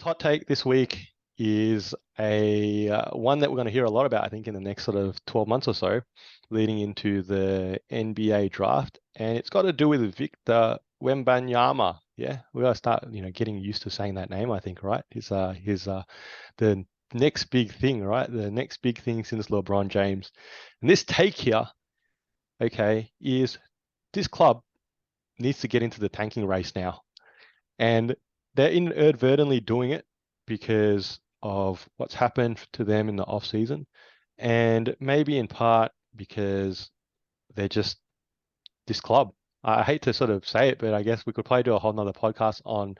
hot take this week is a one that we're going to hear a lot about, I think, in the next sort of 12 months or so, leading into the NBA draft, and it's got to do with Victor Wembanyama. Yeah, we got to start, getting used to saying that name, I think, right? He's the next big thing, right? The next big thing since LeBron James. And this take here, okay, is this club needs to get into the tanking race now. And they're inadvertently doing it because of what's happened to them in the off season, and maybe in part because they're just this club. I hate to sort of say it, but I guess we could probably do a whole nother podcast on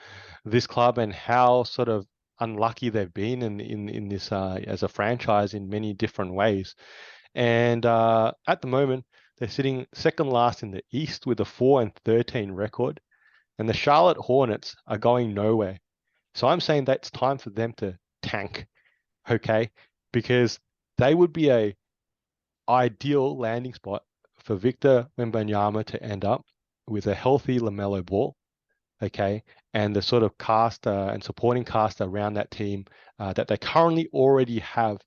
this club and how sort of unlucky they've been in this as a franchise in many different ways. And at the moment, they're sitting second last in the East with a 4-13 record, and the Charlotte Hornets are going nowhere. So I'm saying that it's time for them to tank, okay? Because they would be a ideal landing spot for Victor Wembanyama to end up with a healthy LaMelo Ball, okay? And the sort of cast and supporting cast around that team that they currently already have.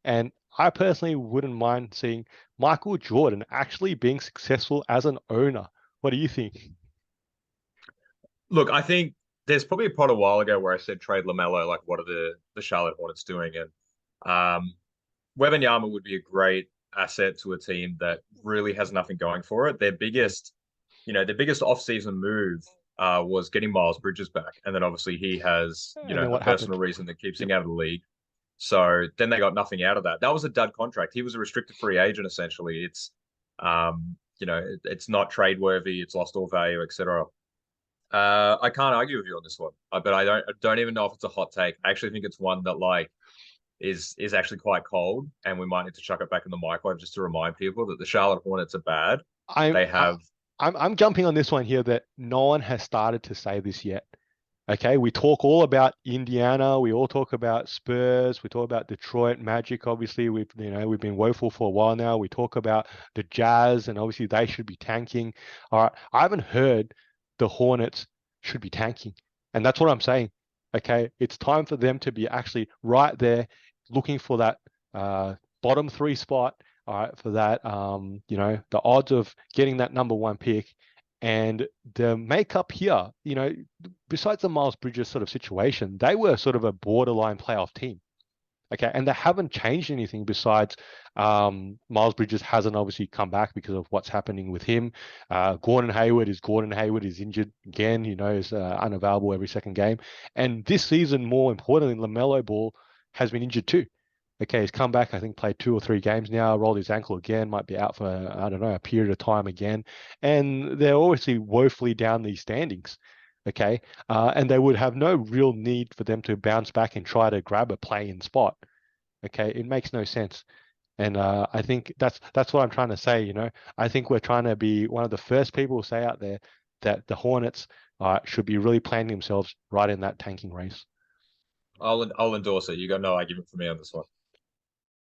And I personally wouldn't mind seeing Michael Jordan actually being successful as an owner. What do you think? Look, I think there's probably a pod a while ago where I said trade LaMelo, like what are the Charlotte Hornets doing? And Wembanyama would be a great asset to a team that really has nothing going for it. Their biggest off-season move was getting Miles Bridges back, and then obviously he has And then a what personal happened? reason that keeps Yep. him out of the league. So then they got nothing out of that. That was a dud contract. He was a restricted free agent essentially. It's not trade worthy. It's lost all value, etc. I can't argue with you on this one, but I don't even know if it's a hot take. I actually think it's one that is actually quite cold, and we might need to chuck it back in the microwave just to remind people that the Charlotte Hornets are bad. I'm They I, have I'm jumping on this one here that no one has started to say this yet. Okay, we talk all about Indiana, we all talk about Spurs, we talk about Detroit Magic. Obviously, we've been woeful for a while now. We talk about the Jazz, and obviously they should be tanking. All right, I haven't heard the Hornets should be tanking, and that's what I'm saying. Okay, it's time for them to be actually right there, looking for that bottom three spot. All right, for that, the odds of getting that number one pick. And the makeup here, besides the Miles Bridges sort of situation, they were sort of a borderline playoff team. Okay. And they haven't changed anything besides Miles Bridges hasn't obviously come back because of what's happening with him. Gordon Hayward is injured again, is unavailable every second game. And this season, more importantly, LaMelo Ball has been injured too. Okay, he's come back, I think played 2 or 3 games now, rolled his ankle again, might be out for, I don't know, a period of time again. And they're obviously woefully down these standings. Okay. And they would have no real need for them to bounce back and try to grab a play-in spot. Okay. It makes no sense. And I think that's what I'm trying to say. I think we're trying to be one of the first people to say out there that the Hornets should be really planning themselves right in that tanking race. I'll endorse it. You got no argument for me on this one.